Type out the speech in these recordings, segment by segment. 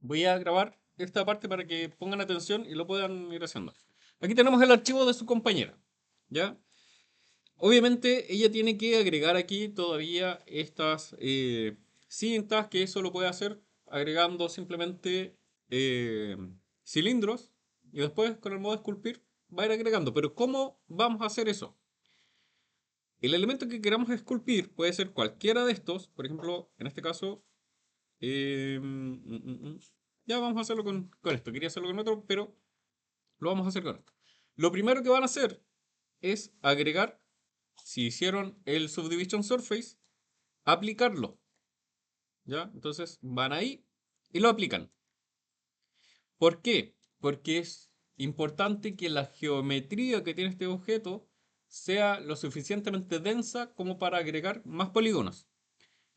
voy a grabar esta parte para que pongan atención y lo puedan ir haciendo. Aquí tenemos el archivo de su compañera, ¿ya? Obviamente ella tiene que agregar aquí todavía estas cintas, que eso lo puede hacer agregando simplemente eh, cilindros y después con el modo esculpir va a ir agregando. Pero ¿cómo vamos a hacer eso? El elemento que queramos esculpir puede ser cualquiera de estos, por ejemplo, en este caso, ya vamos a hacerlo con esto. Quería hacerlo con otro, pero lo vamos a hacer con esto. Lo primero que van a hacer es agregar, si hicieron el Subdivision Surface, aplicarlo. ¿Ya? Entonces van ahí y lo aplican. ¿Por qué? Porque es importante que la geometría que tiene este objeto sea lo suficientemente densa como para agregar más polígonos.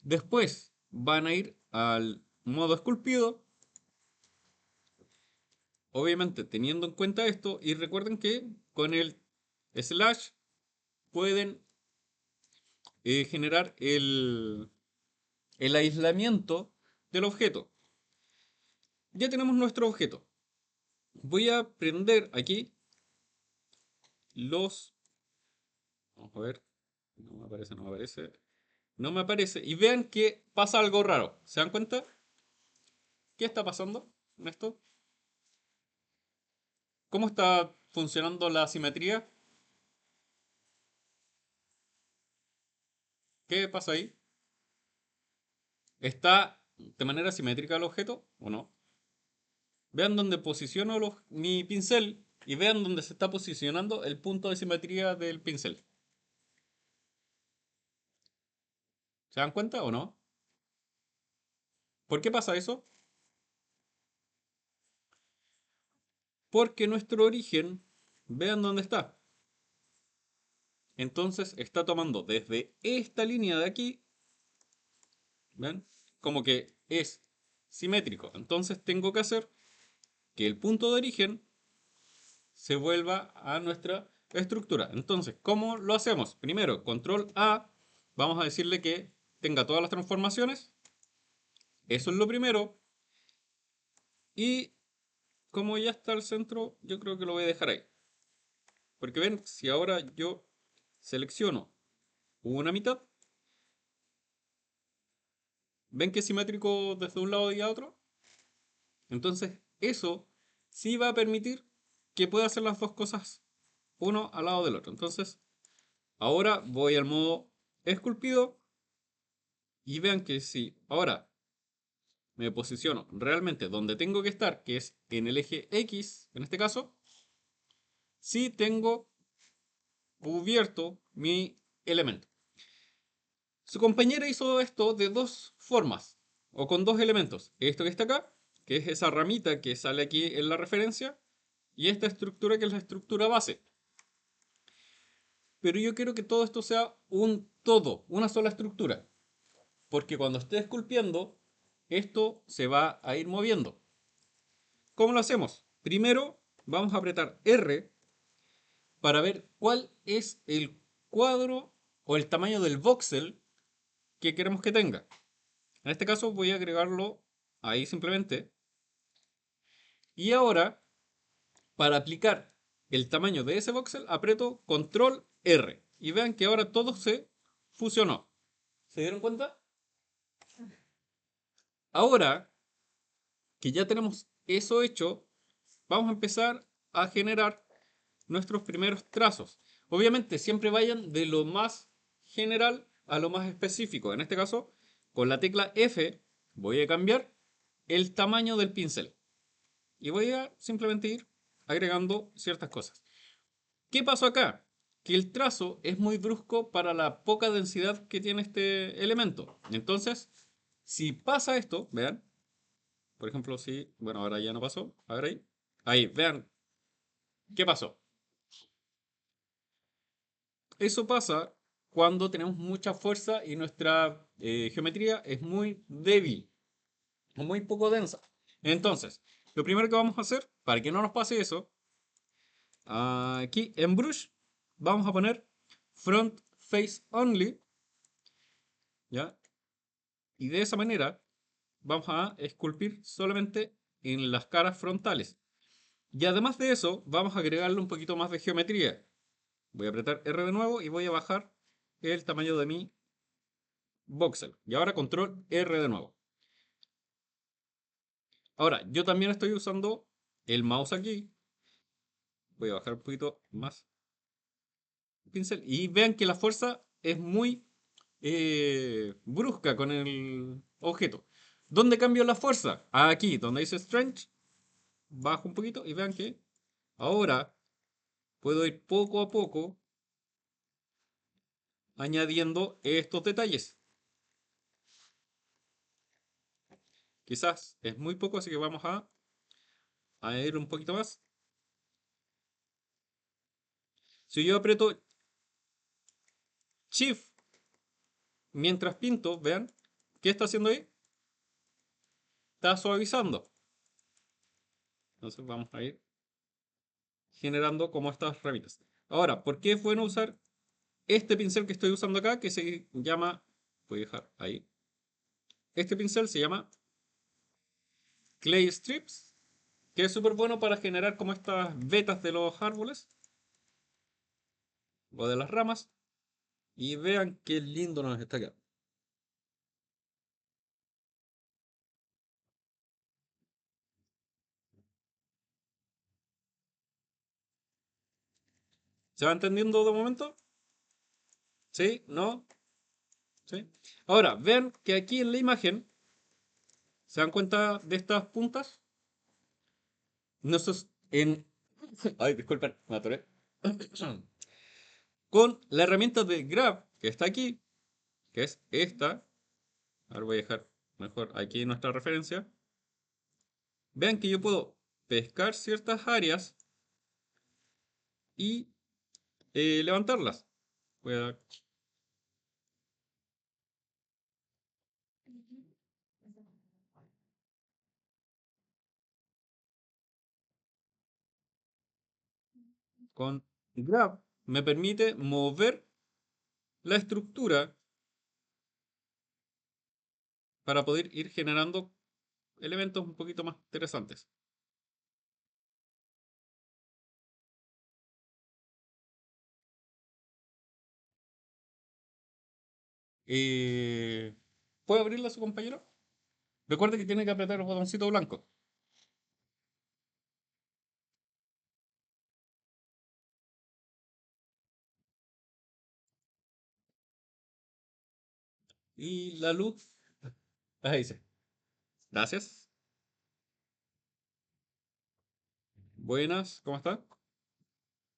Después van a ir al modo esculpido, obviamente teniendo en cuenta esto, y recuerden que con el slash pueden generar el aislamiento del objeto. Ya tenemos nuestro objeto. Voy a prender aquí los... Vamos a ver. No me aparece, no me aparece. No me aparece. Y vean que pasa algo raro. ¿Se dan cuenta? ¿Qué está pasando en esto? ¿Cómo está funcionando la simetría? ¿Qué pasa ahí? ¿Está de manera simétrica el objeto o no? Vean dónde posiciono mi pincel y vean dónde se está posicionando el punto de simetría del pincel. ¿Se dan cuenta o no? ¿Por qué pasa eso? Porque nuestro origen, vean dónde está. Entonces está tomando desde esta línea de aquí, ¿ven? Como que es simétrico. Entonces tengo que hacer que el punto de origen se vuelva a nuestra estructura. Entonces, ¿cómo lo hacemos? Primero, control A, vamos a decirle que tenga todas las transformaciones. Eso es lo primero. Y como ya está el centro, yo creo que lo voy a dejar ahí. Porque ven, si ahora yo selecciono una mitad, ¿ven que es simétrico desde un lado y a otro? Entonces, eso sí va a permitir que pueda hacer las dos cosas uno al lado del otro. Entonces, ahora voy al modo esculpido y vean que si ahora me posiciono realmente donde tengo que estar, que es en el eje X, en este caso, sí tengo cubierto mi elemento. Su compañera hizo esto de dos formas, o con dos elementos. Esto que está acá, que es esa ramita que sale aquí en la referencia, y esta estructura que es la estructura base. Pero yo quiero que todo esto sea un todo, una sola estructura. Porque cuando esté esculpiendo, esto se va a ir moviendo. ¿Cómo lo hacemos? Primero vamos a apretar R para ver cuál es el cuadro o el tamaño del voxel que queremos que tenga. En este caso voy a agregarlo ahí simplemente. Y ahora, para aplicar el tamaño de ese voxel, aprieto control R. Y vean que ahora todo se fusionó. ¿Se dieron cuenta? Ahora que ya tenemos eso hecho, vamos a empezar a generar nuestros primeros trazos. Obviamente siempre vayan de lo más general a lo más específico. En este caso, con la tecla F voy a cambiar el tamaño del pincel. Y voy a simplemente ir agregando ciertas cosas. ¿Qué pasó acá? Que el trazo es muy brusco para la poca densidad que tiene este elemento. Entonces, si pasa esto, vean, por ejemplo, si, bueno, ahora ya no pasó, a ver ahí, ahí, vean, ¿qué pasó? Eso pasa cuando tenemos mucha fuerza y nuestra geometría es muy débil o muy poco densa. Entonces, lo primero que vamos a hacer, para que no nos pase eso, aquí en Brush vamos a poner Front Face Only, ¿ya? Y de esa manera vamos a esculpir solamente en las caras frontales. Y además de eso, vamos a agregarle un poquito más de geometría. Voy a apretar R de nuevo y voy a bajar el tamaño de mi voxel. Y ahora control R de nuevo. Ahora, yo también estoy usando el mouse aquí. Voy a bajar un poquito más el pincel. Y vean que la fuerza es muy brusca con el objeto. ¿Dónde cambio la fuerza? Aquí, donde dice Strength. Bajo un poquito y vean que ahora puedo ir poco a poco añadiendo estos detalles. Quizás es muy poco, así que vamos a añadir un poquito más. Si yo aprieto Shift mientras pinto, vean, ¿qué está haciendo ahí? Está suavizando. Entonces vamos a ir generando como estas ramitas. Ahora, ¿por qué es bueno usar este pincel que estoy usando acá? Que se llama, voy a dejar ahí. Este pincel se llama Clay Strips, que es súper bueno para generar como estas vetas de los árboles o de las ramas. Y vean qué lindo nos está quedando. ¿Se va entendiendo de momento? ¿Sí? ¿No? ¿Sí? Ahora, vean que aquí en la imagen, ¿se dan cuenta de estas puntas? Nosotros en... Ay, disculpen, me atoré. Con la herramienta de Grab, que está aquí, que es esta. Ahora voy a dejar mejor aquí nuestra referencia. Vean que yo puedo pescar ciertas áreas y levantarlas. Voy a con Grab me permite mover la estructura para poder ir generando elementos un poquito más interesantes. Eh, ¿Puede abrirla a su compañero? Recuerde que tiene que apretar el botoncito blanco. Y la luz. Ahí dice. Gracias. Buenas, ¿cómo está?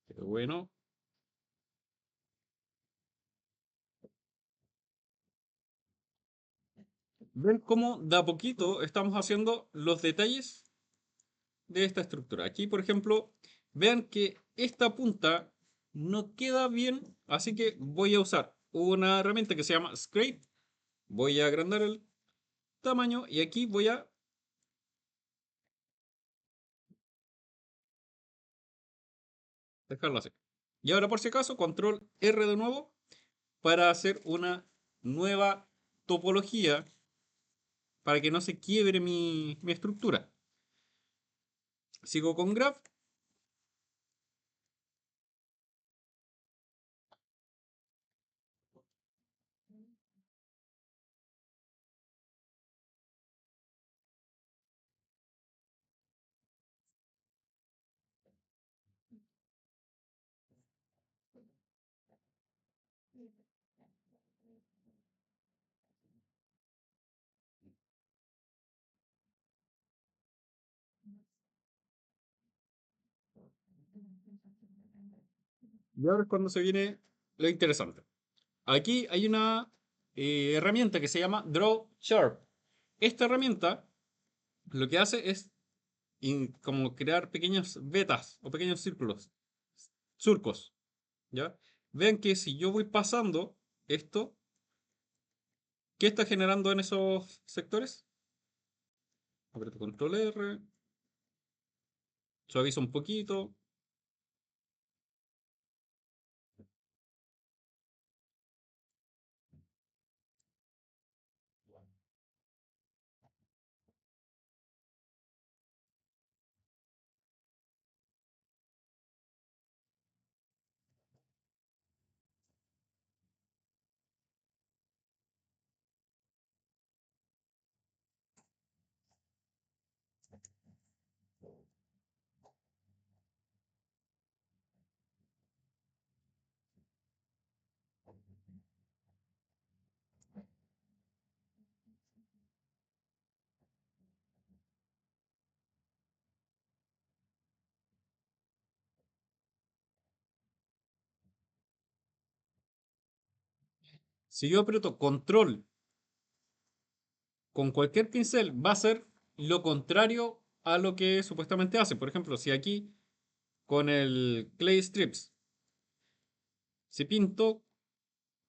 Qué bueno. ¿Ven cómo de a poquito estamos haciendo los detalles de esta estructura? Aquí, por ejemplo, vean que esta punta no queda bien, así que voy a usar una herramienta que se llama Scrape. Voy a agrandar el tamaño y aquí voy a dejarlo así. Y ahora, por si acaso, control R de nuevo para hacer una nueva topología para que no se quiebre mi estructura. Sigo con Graph. Y ahora es cuando se viene lo interesante. Aquí hay una herramienta que se llama Draw Sharp. Esta herramienta lo que hace es como crear pequeñas vetas o pequeños círculos, surcos, ¿ya? Vean que si yo voy pasando esto, ¿qué está generando en esos sectores? Aprieto control R, suavizo un poquito, Si yo aprieto control con cualquier pincel, va a ser lo contrario a lo que supuestamente hace. Por ejemplo, si aquí con el Clay Strips, si pinto,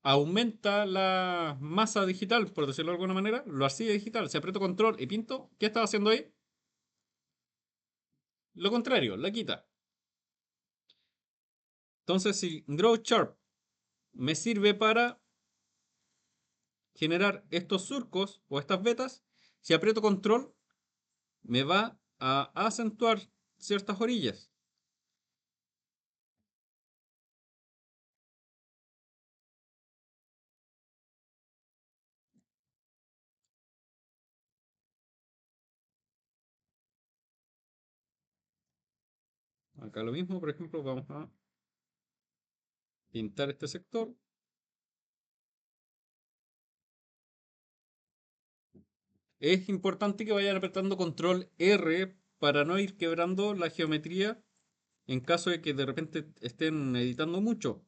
aumenta la masa digital, por decirlo de alguna manera, lo hacía digital. Si aprieto control y pinto, ¿qué estaba haciendo ahí? Lo contrario, la quita. Entonces, si Draw Sharp me sirve para generar estos surcos o estas vetas, si aprieto control, me va a acentuar ciertas orillas. Acá lo mismo, por ejemplo, vamos a pintar este sector. Es importante que vayan apretando control R para no ir quebrando la geometría en caso de que de repente estén editando mucho.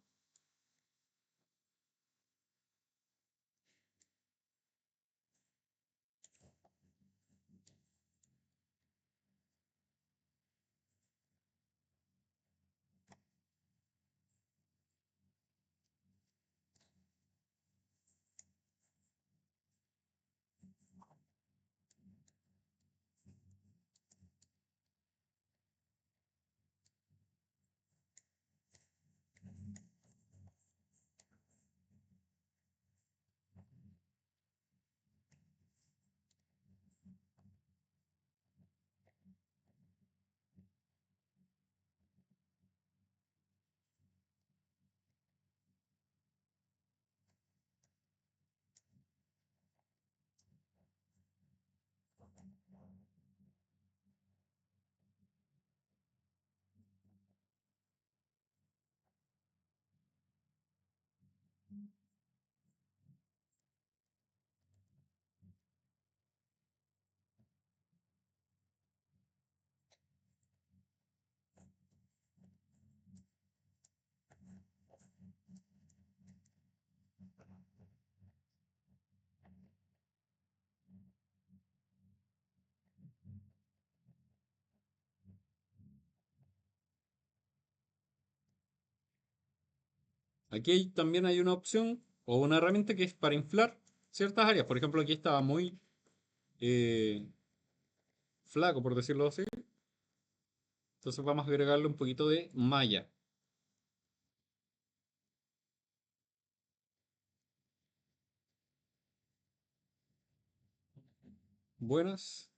Aquí también hay una opción o una herramienta que es para inflar ciertas áreas. Por ejemplo, aquí estaba muy eh, flaco, por decirlo así. Entonces vamos a agregarle un poquito de malla. Buenas.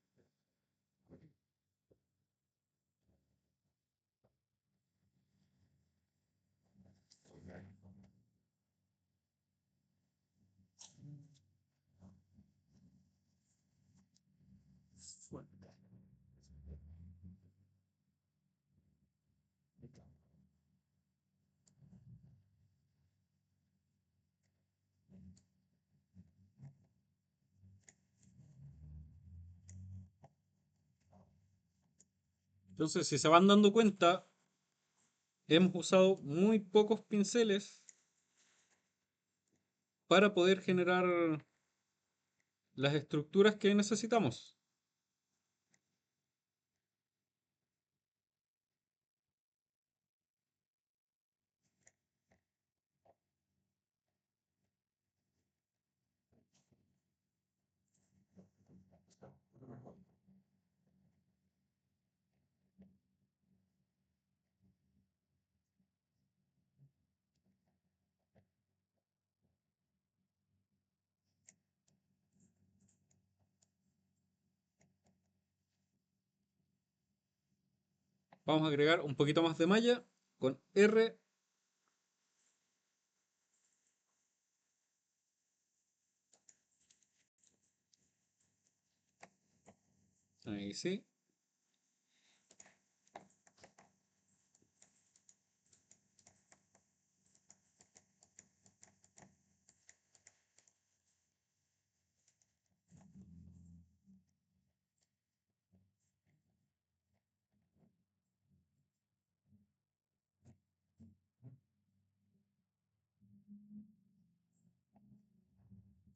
Entonces, si se van dando cuenta, hemos usado muy pocos pinceles para poder generar las estructuras que necesitamos. Vamos a agregar un poquito más de malla con R. Ahí sí.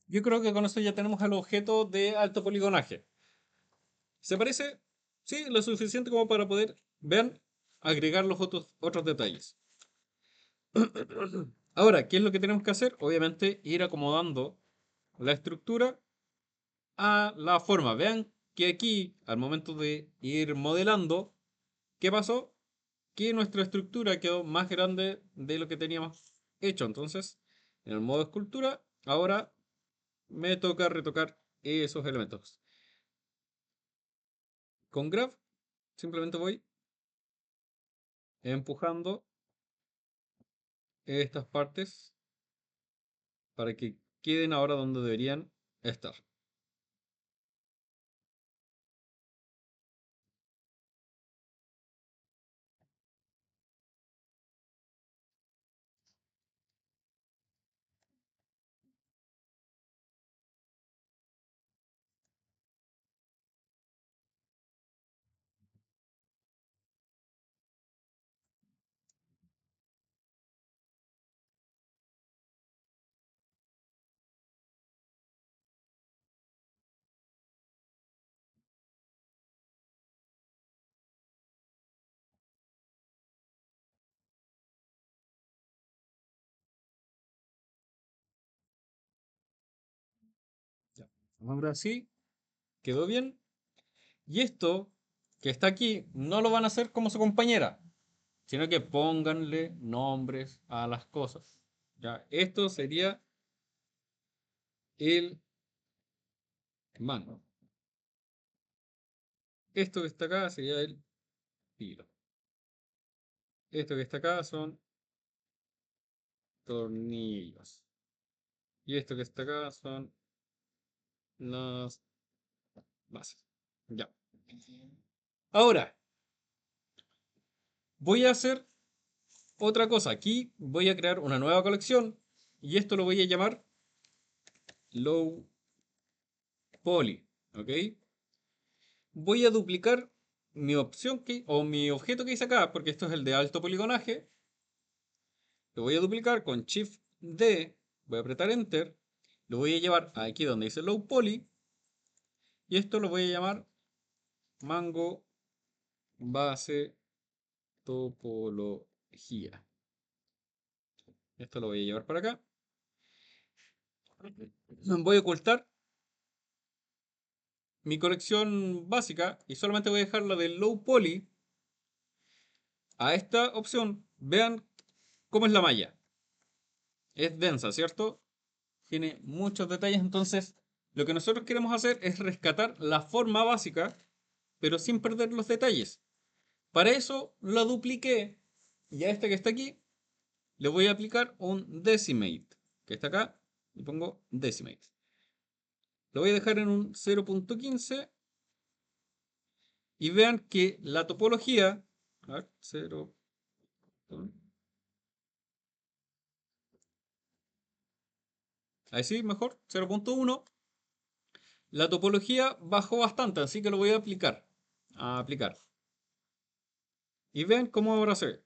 Yo creo que con eso ya tenemos el objeto de alto poligonaje. ¿Se parece? Sí, lo suficiente como para poder, vean, agregar los otros detalles. Ahora, ¿qué es lo que tenemos que hacer? Obviamente ir acomodando la estructura a la forma. Vean que aquí, al momento de ir modelando, ¿qué pasó? Que nuestra estructura quedó más grande de lo que teníamos hecho. Entonces, en el modo escultura, ahora me toca retocar esos elementos. Con Graph, simplemente voy empujando estas partes para que queden ahora donde deberían estar. Ya. Ahora sí, quedó bien. Y esto que está aquí no lo van a hacer como su compañera, sino que pónganle nombres a las cosas. Ya, esto sería el mango. Esto que está acá sería el hilo. Esto que está acá son tornillos. Y esto que está acá son las bases. Ya. Ahora, voy a hacer otra cosa. Aquí voy a crear una nueva colección. Y esto lo voy a llamar Low Poly. ¿Ok? Voy a duplicar mi opción o mi objeto que hice acá, porque esto es el de alto poligonaje. Lo voy a duplicar con Shift D. Voy a apretar Enter. Lo voy a llevar aquí donde dice Low Poly. Y esto lo voy a llamar Mango Base Topología. Esto lo voy a llevar para acá. Voy a ocultar mi colección básica y solamente voy a dejar la de Low Poly a esta opción. Vean cómo es la malla. Es densa, ¿cierto? Tiene muchos detalles, entonces lo que nosotros queremos hacer es rescatar la forma básica, pero sin perder los detalles. Para eso lo dupliqué y a este que está aquí le voy a aplicar un Decimate, que está acá, y pongo Decimate. Lo voy a dejar en un 0.15 y vean que la topología, a ver, 0, ahí sí, mejor, 0.1, la topología bajó bastante, así que lo voy a aplicar. A aplicar. Y vean cómo ahora se ve.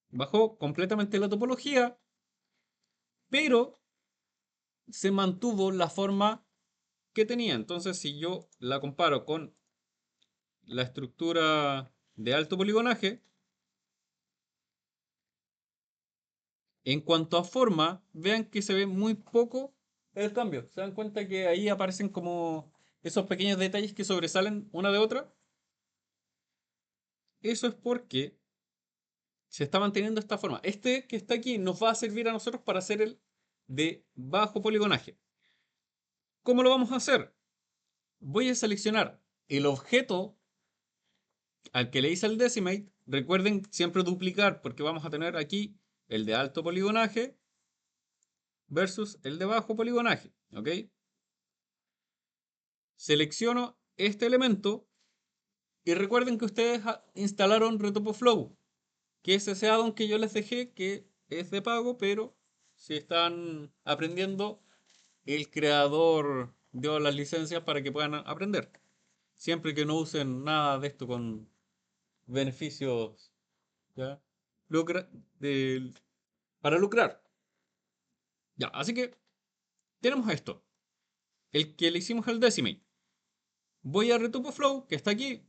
Bajó completamente la topología, pero se mantuvo la forma que tenía. Entonces, si yo la comparo con la estructura de alto poligonaje, en cuanto a forma, vean que se ve muy poco el cambio. ¿Se dan cuenta que ahí aparecen como esos pequeños detalles que sobresalen una de otra? Eso es porque se está manteniendo esta forma. Este que está aquí nos va a servir a nosotros para hacer el de bajo poligonaje. ¿Cómo lo vamos a hacer? Voy a seleccionar el objeto al que le hice el decimate. Recuerden siempre duplicar porque vamos a tener aquí el de alto poligonaje versus el de bajo poligonaje. ¿Ok? Selecciono este elemento y recuerden que ustedes instalaron Retopoflow, que es ese addon que yo les dejé que es de pago, pero si están aprendiendo, el creador dio las licencias para que puedan aprender. Siempre que no usen nada de esto con beneficios, ¿ya? Lucra, del- para lucrar. Ya, así que tenemos esto. El que le hicimos al decimate. Voy a retopoflow, que está aquí,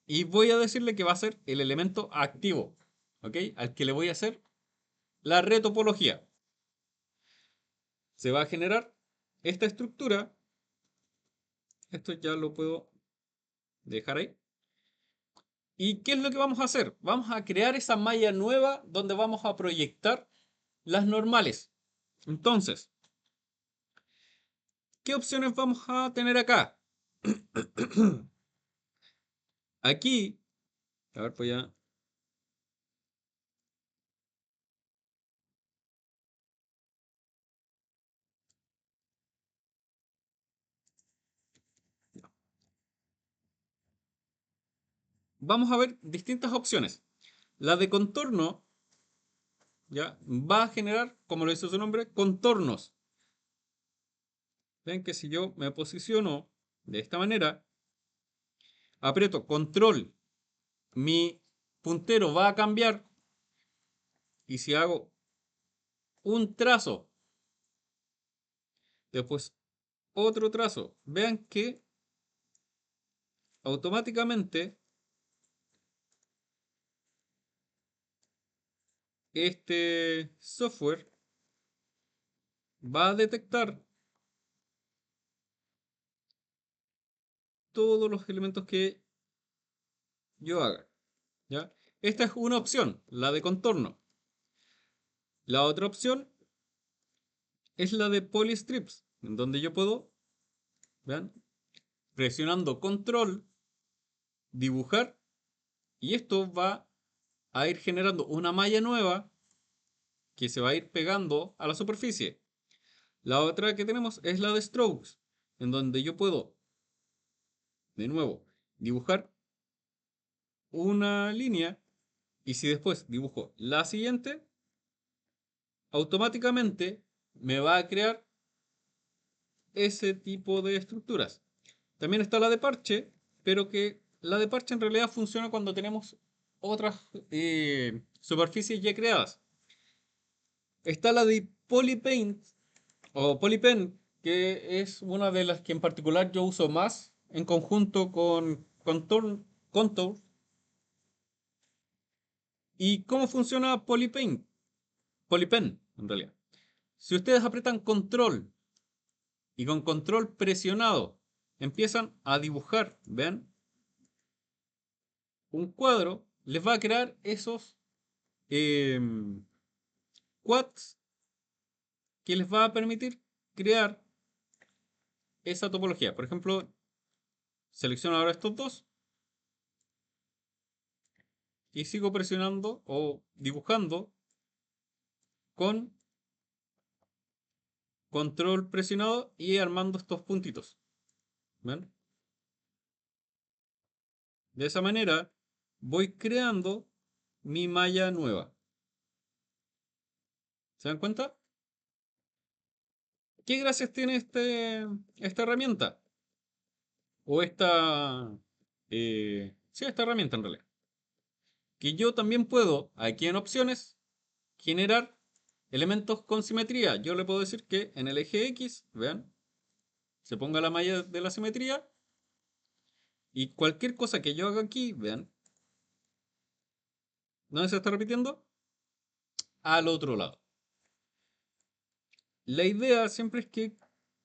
y voy a decirle que va a ser el elemento activo, ¿ok? Al que le voy a hacer la retopología. Se va a generar esta estructura. Esto ya lo puedo dejar ahí. ¿Y qué es lo que vamos a hacer? Vamos a crear esa malla nueva donde vamos a proyectar las normales. Entonces, ¿qué opciones vamos a tener acá? Aquí, a ver, pues ya. Vamos a ver distintas opciones. La de contorno, ya, va a generar, como lo dice su nombre, contornos. Ven que si yo me posiciono de esta manera, aprieto control, mi puntero va a cambiar. Y si hago un trazo, después otro trazo, vean que automáticamente este software va a detectar todos los elementos que yo haga. ¿Ya? Esta es una opción, la de contorno. La otra opción es la de polystrips, en donde yo puedo, vean, presionando control, dibujar, y esto va a ir generando una malla nueva que se va a ir pegando a la superficie. La otra que tenemos es la de strokes, en donde yo puedo, de nuevo, dibujar una línea y si después dibujo la siguiente, automáticamente me va a crear ese tipo de estructuras. También está la de parche, pero que la de parche en realidad funciona cuando tenemos otras superficies ya creadas. Está la de Polypaint o Polypen, que es una de las que en particular yo uso más en conjunto con Contour. ¿Y cómo funciona Polypaint? Polypen, en realidad. Si ustedes aprietan control y con control presionado empiezan a dibujar, ¿ven? Un cuadro, les va a crear esos quads que les va a permitir crear esa topología. Por ejemplo, selecciono ahora estos dos y sigo presionando o dibujando con control presionado y armando estos puntitos. ¿Ven? De esa manera voy creando mi malla nueva. ¿Se dan cuenta? ¿Qué gracias tiene esta herramienta? O sí, esta herramienta en realidad. Que yo también puedo, aquí en opciones, generar elementos con simetría. Yo le puedo decir que en el eje X, vean, se ponga la malla de la simetría y cualquier cosa que yo haga aquí, vean, ¿dónde se está repitiendo? Al otro lado. La idea siempre es que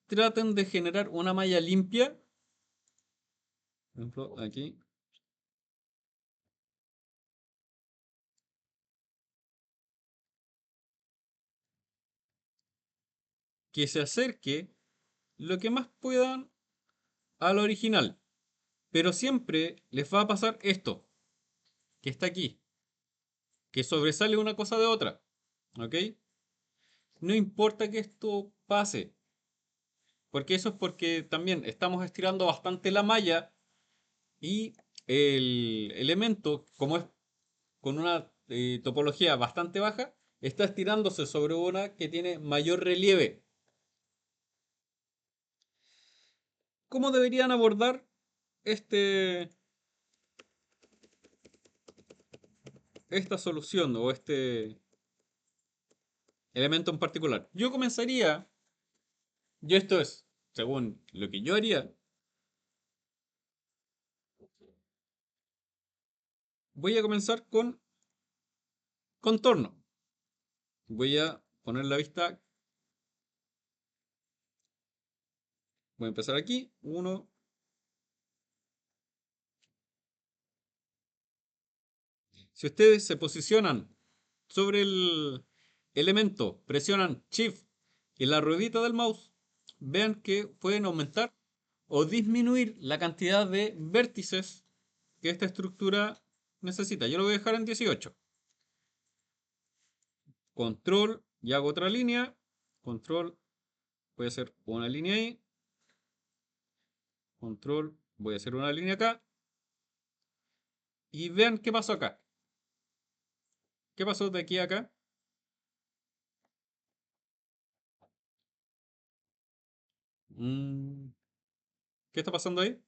traten de generar una malla limpia. Por ejemplo, aquí. Que se acerque lo que más puedan al original. Pero siempre les va a pasar esto, que está aquí. Que sobresale una cosa de otra. ¿Ok? No importa que esto pase. Porque eso es porque también estamos estirando bastante la malla y el elemento, como es con una topología bastante baja, está estirándose sobre una que tiene mayor relieve. ¿Cómo deberían abordar este, esta solución o elemento en particular. Yo comenzaría, y esto es, según lo que yo haría, voy a comenzar con contorno. Voy a poner la vista, voy a empezar aquí, uno. Si ustedes se posicionan sobre el elemento, presionan Shift y la ruedita del mouse, vean que pueden aumentar o disminuir la cantidad de vértices que esta estructura necesita. Yo lo voy a dejar en 18. Control y hago otra línea. Control, voy a hacer una línea ahí. Control, voy a hacer una línea acá. Y vean qué pasó acá. ¿Qué pasó de aquí a acá? Mm, ¿Qué está pasando ahí?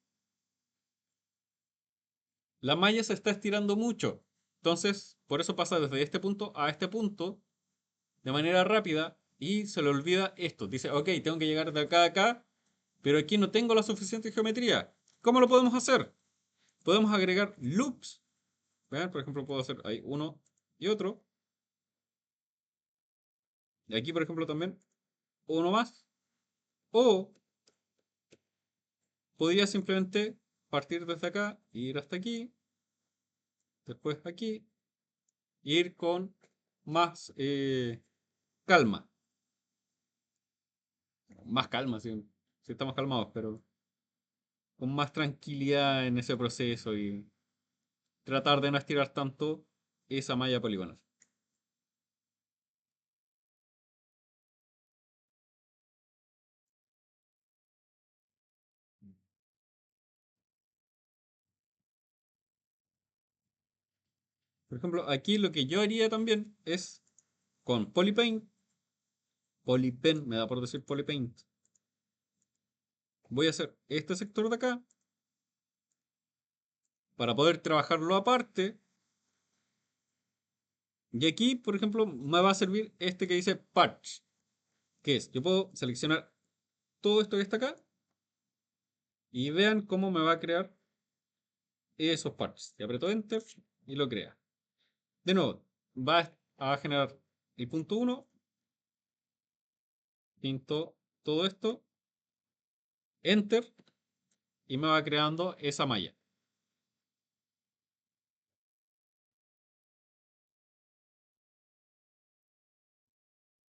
La malla se está estirando mucho. Entonces, por eso pasa desde este punto a este punto de manera rápida y se le olvida esto. Dice, ok, tengo que llegar de acá a acá, pero aquí no tengo la suficiente geometría. ¿Cómo lo podemos hacer? Podemos agregar loops. ¿Vean? Por ejemplo, puedo hacer ahí uno y otro. Y aquí, por ejemplo, también uno más. O podría simplemente partir desde acá, ir hasta aquí, después aquí, e ir con más calma. Más calma, si estamos calmados, pero con más tranquilidad en ese proceso y tratar de no estirar tanto esa malla poligonal. Por ejemplo, aquí lo que yo haría también es con Polypaint, Polypen, me da por decir Polypaint. Voy a hacer este sector de acá para poder trabajarlo aparte. Y aquí, por ejemplo, me va a servir este que dice Patch, que es, yo puedo seleccionar todo esto que está acá y vean cómo me va a crear esos parches. Y aprieto Enter y lo crea. De nuevo, va a generar el punto uno, pinto todo esto, Enter, y me va creando esa malla.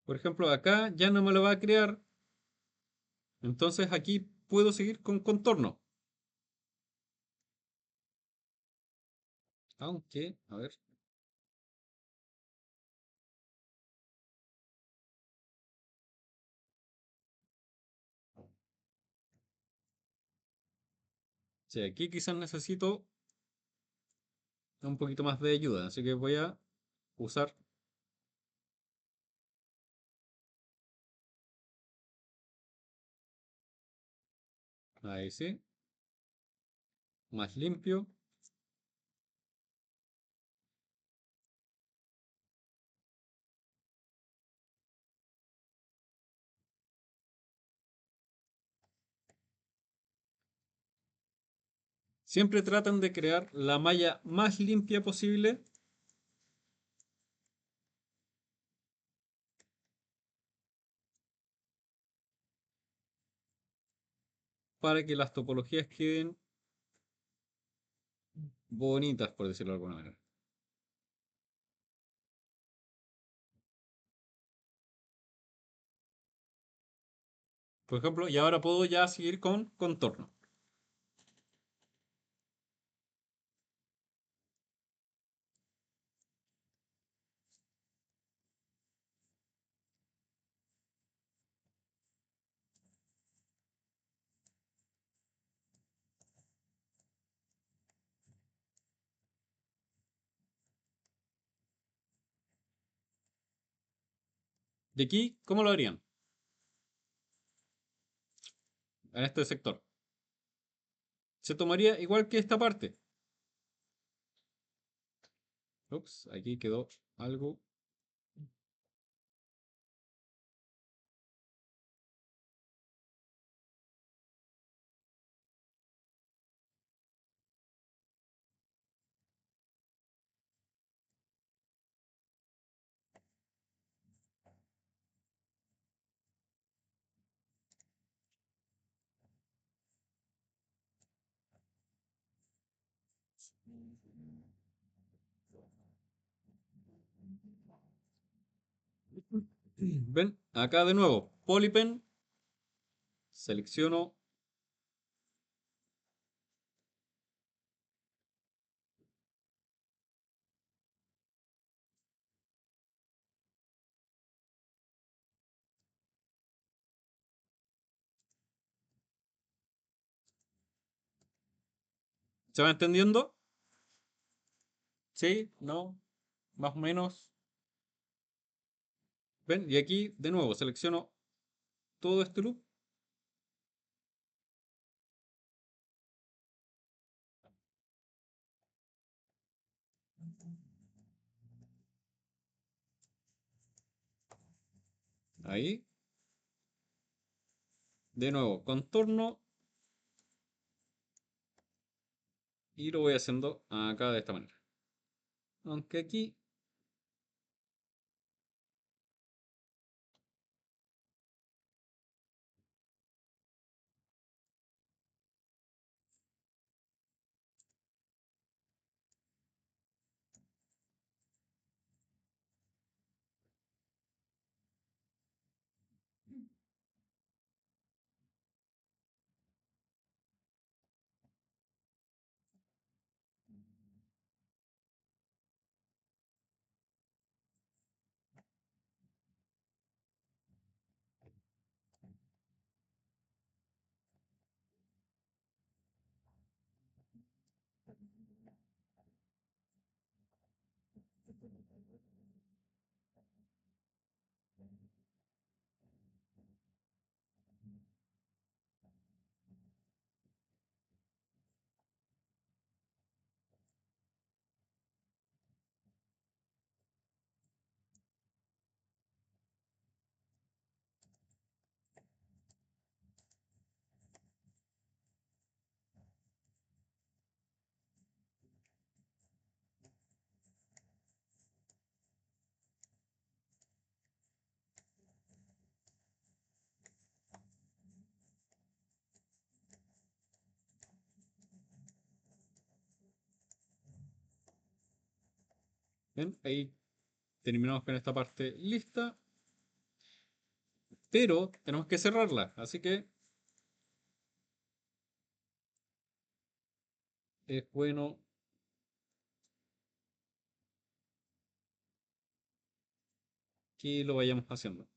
Por ejemplo, acá ya no me lo va a crear, entonces aquí puedo seguir con contorno. Aunque, a ver, si aquí quizás necesito un poquito más de ayuda, así que voy a usar, ahí sí, más limpio. Siempre tratan de crear la malla más limpia posible para que las topologías queden bonitas, por decirlo de alguna manera. Por ejemplo, y ahora puedo ya seguir con contorno. De aquí, ¿cómo lo harían? En este sector. Se tomaría igual que esta parte. Ups, aquí quedó algo. ¿Ven? Acá de nuevo, Polypen, selecciono, ¿se va entendiendo? ¿Sí? ¿No? Más o menos. ¿Ven? Y aquí de nuevo selecciono todo este loop. Ahí. De nuevo, contorno. Y lo voy haciendo acá de esta manera. Aunque aquí, ¿ven? Ahí terminamos con esta parte lista. Pero tenemos que cerrarla. Así que es bueno que lo vayamos haciendo.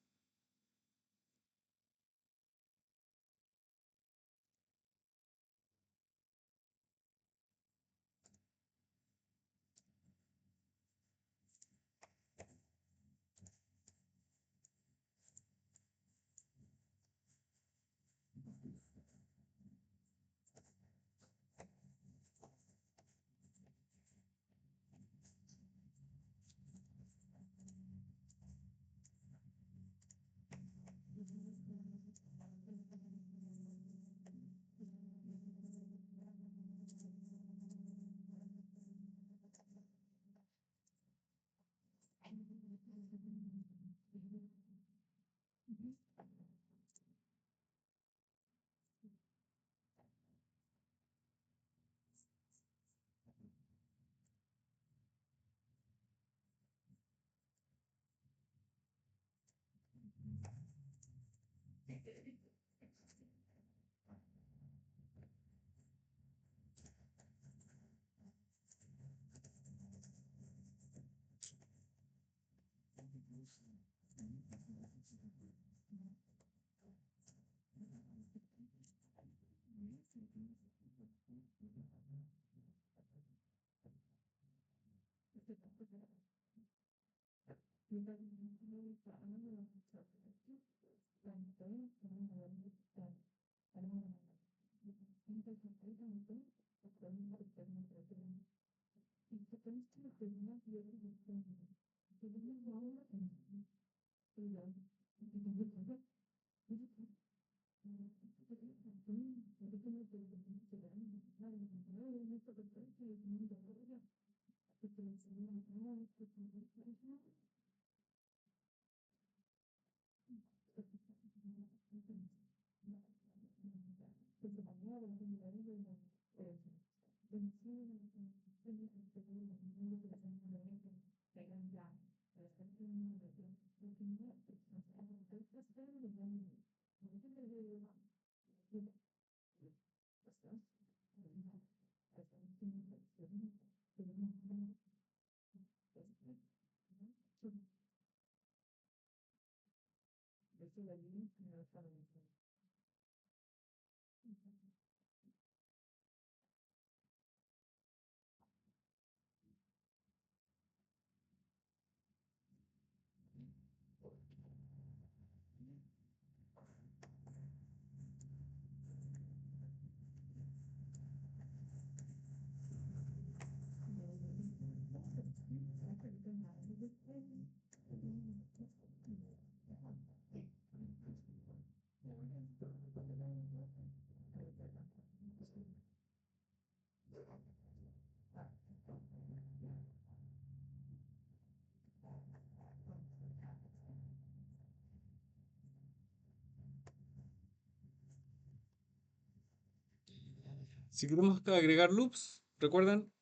Si queremos agregar loops, recuerden,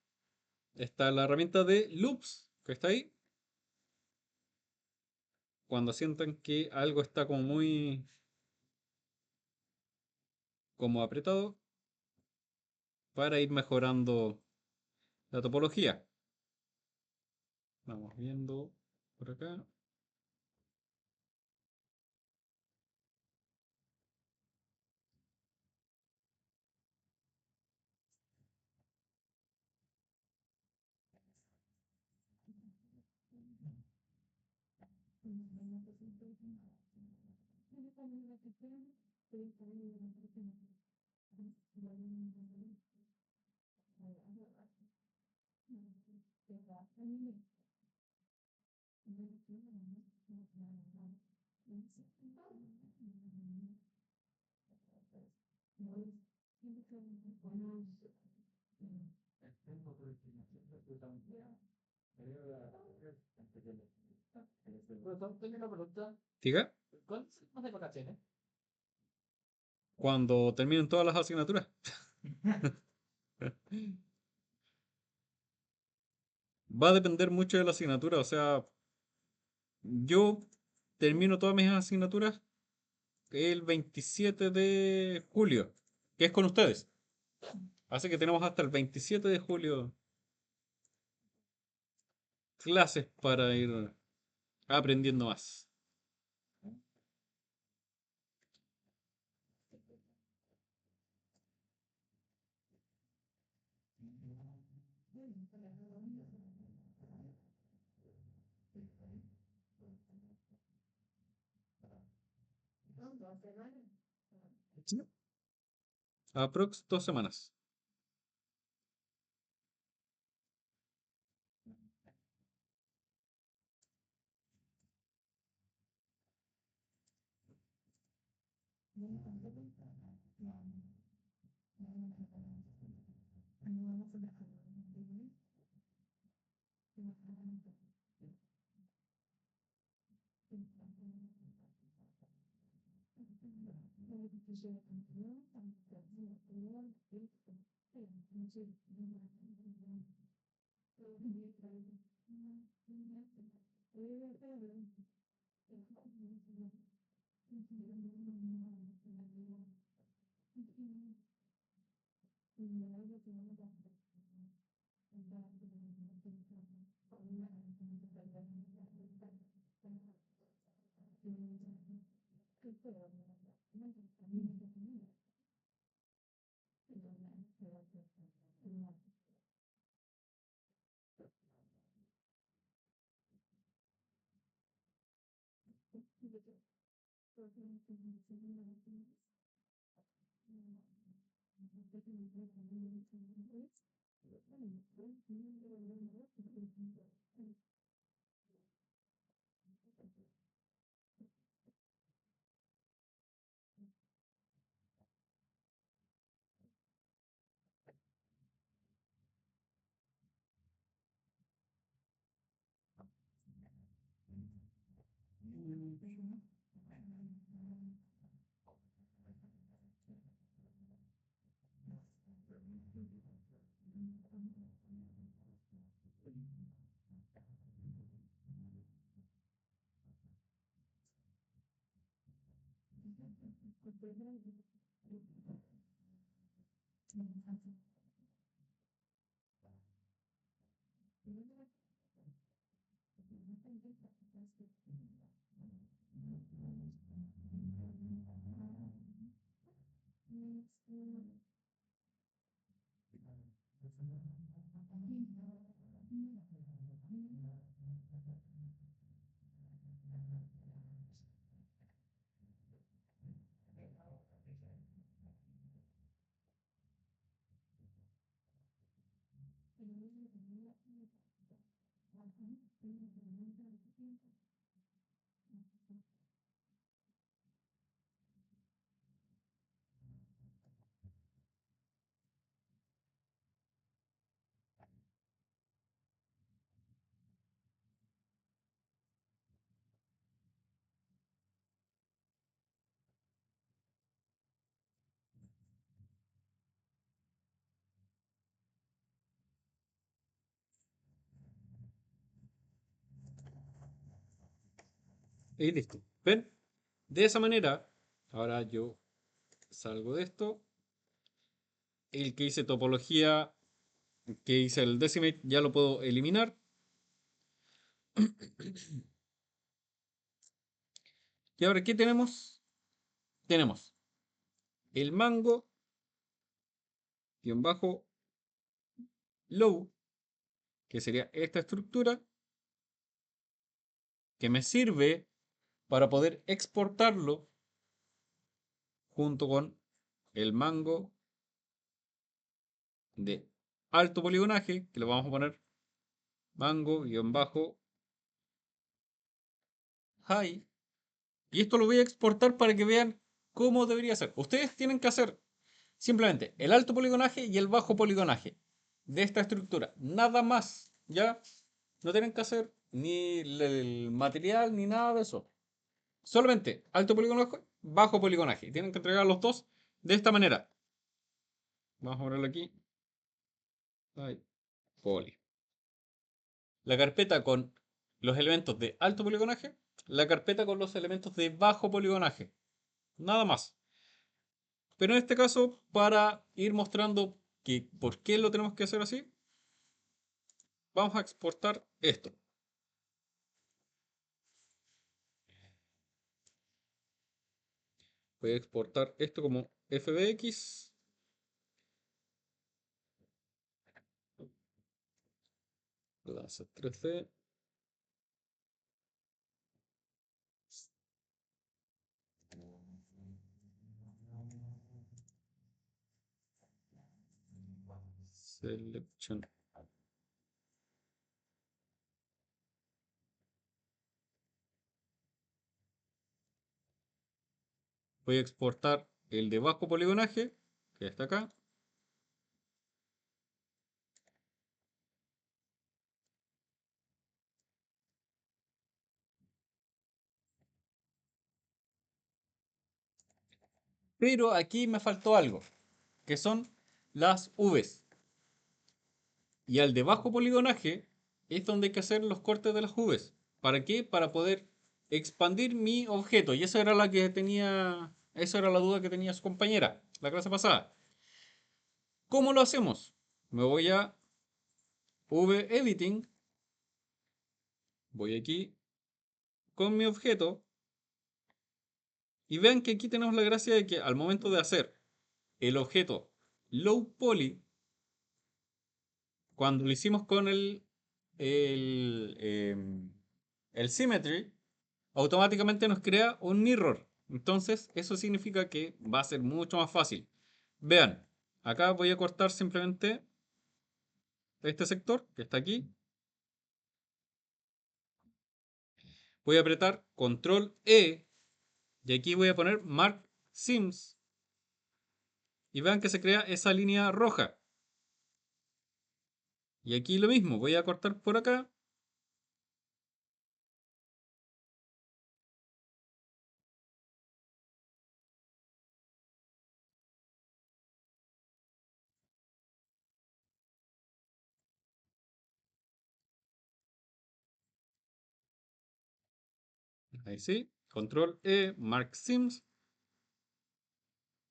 está la herramienta de loops que está ahí. Cuando sientan que algo está como muy como apretado, para ir mejorando la topología. Vamos viendo por acá. Diga, cuando terminen todas las asignaturas. Va a depender mucho de la asignatura. O sea, yo termino todas mis asignaturas el 27 de julio, que es con ustedes. Así que tenemos hasta el 27 de julio clases para ir aprendiendo más. Sí. Aprox 2 semanas. Y listo. ¿Ven? De esa manera, ahora yo salgo de esto. El que hice topología, que hice el decimate, ya lo puedo eliminar. Y ahora, ¿qué tenemos? Tenemos el mango, guión bajo, low, que sería esta estructura, que me sirve para poder exportarlo junto con el mango de alto poligonaje, que lo vamos a poner mango-high. Y esto lo voy a exportar para que vean cómo debería ser. Ustedes tienen que hacer simplemente el alto poligonaje y el bajo poligonaje de esta estructura. Nada más. ¿Ya? No tienen que hacer ni el material ni nada de eso. Solamente alto poligonaje, bajo poligonaje. Tienen que entregar los dos de esta manera. Vamos a ponerlo aquí. Ay, poli. La carpeta con los elementos de alto poligonaje. La carpeta con los elementos de bajo poligonaje. Nada más. Pero en este caso, para ir mostrando que por qué lo tenemos que hacer así, vamos a exportar esto. Voy a exportar esto como FBX. Clase 3D. Selection. Voy a exportar el de bajo poligonaje, que está acá. Pero aquí me faltó algo, que son las Vs. Y al de bajo poligonaje es donde hay que hacer los cortes de las Vs. ¿Para qué? Para poder expandir mi objeto. Y esa era la que tenía. Esa era la duda que tenía su compañera la clase pasada. ¿Cómo lo hacemos? Me voy a V-Editing. Voy aquí con mi objeto. Y vean que aquí tenemos la gracia de que al momento de hacer el objeto low poly, cuando lo hicimos con el, el symmetry, automáticamente nos crea un mirror. Entonces, eso significa que va a ser mucho más fácil. Vean, acá voy a cortar simplemente este sector que está aquí. Voy a apretar Control E y aquí voy a poner Mark Sims. Y vean que se crea esa línea roja. Y aquí lo mismo, voy a cortar por acá. Ahí sí. Control E, Mark Sims.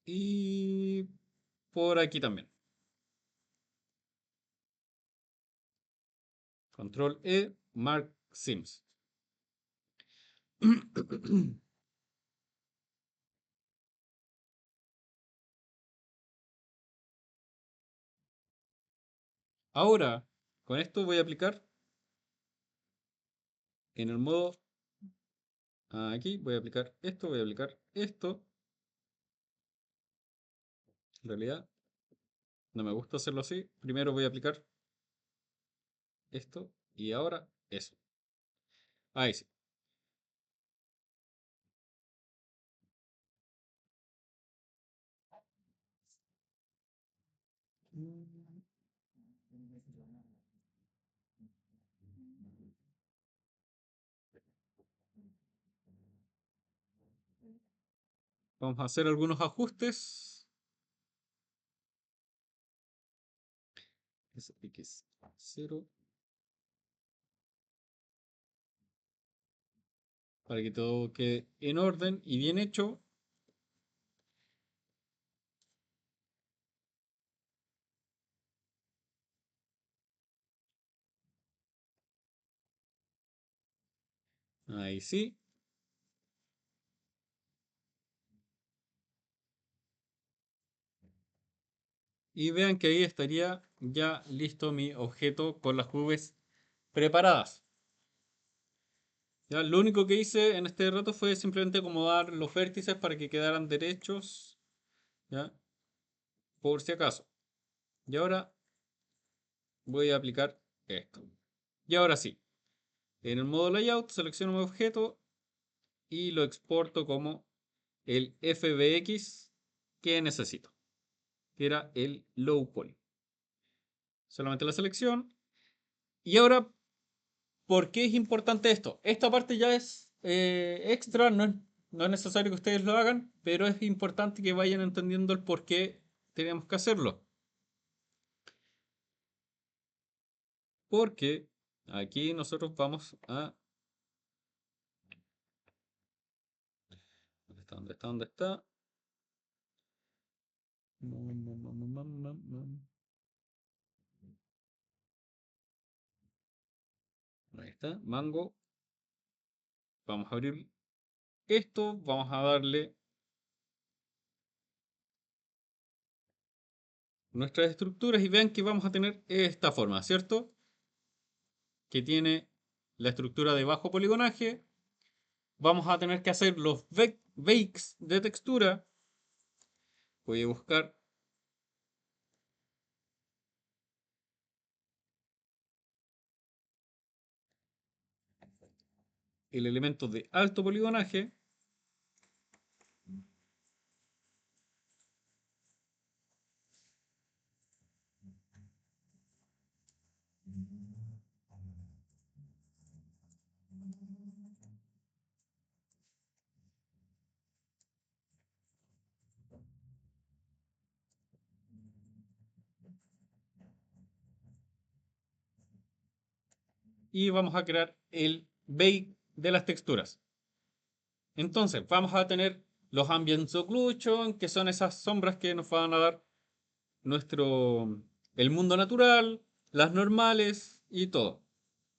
Y por aquí también. Control E, Mark Sims. Ahora, con esto voy a aplicar en el modo aquí, voy a aplicar esto. En realidad, no me gusta hacerlo así. Primero voy a aplicar esto y ahora eso. Ahí sí. Vamos a hacer algunos ajustes. SX0 para que todo quede en orden y bien hecho. Ahí sí. Y vean que ahí estaría ya listo mi objeto con las nubes preparadas. Ya, lo único que hice en este rato fue simplemente acomodar los vértices para que quedaran derechos, ¿ya? Por si acaso. Y ahora voy a aplicar esto. Y ahora sí, en el modo layout selecciono mi objeto y lo exporto como el FBX que necesito, que era el low poly. Solamente la selección. Y ahora, ¿por qué es importante esto? Esta parte ya es extra, no es necesario que ustedes lo hagan, pero es importante que vayan entendiendo el por qué tenemos que hacerlo. Porque aquí nosotros vamos a... ¿Dónde está? ¿Dónde está? ¿Dónde está? Ahí está, Mango. Vamos a abrir esto, vamos a darle nuestras estructuras y vean que vamos a tener esta forma, ¿cierto? Que tiene la estructura de bajo poligonaje. Vamos a tener que hacer los bakes de textura. Voy a buscar el elemento de alto poligonaje. Y vamos a crear el bake de las texturas. Entonces, vamos a tener los ambience occlusion, que son esas sombras que nos van a dar el mundo natural, las normales y todo.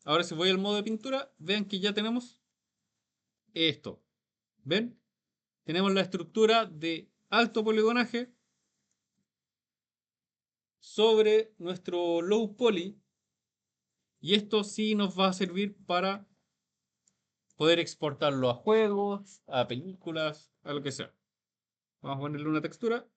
Ahora si voy al modo de pintura, vean que ya tenemos esto. ¿Ven? Tenemos la estructura de alto poligonaje sobre nuestro low poly y esto sí nos va a servir para poder exportarlo a juegos, a películas, a lo que sea. Vamos a ponerle una textura.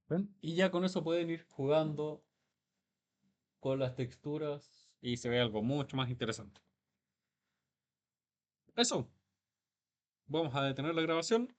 ¿Ven? Y ya con eso pueden ir jugando con las texturas y se ve algo mucho más interesante. Eso, vamos a detener la grabación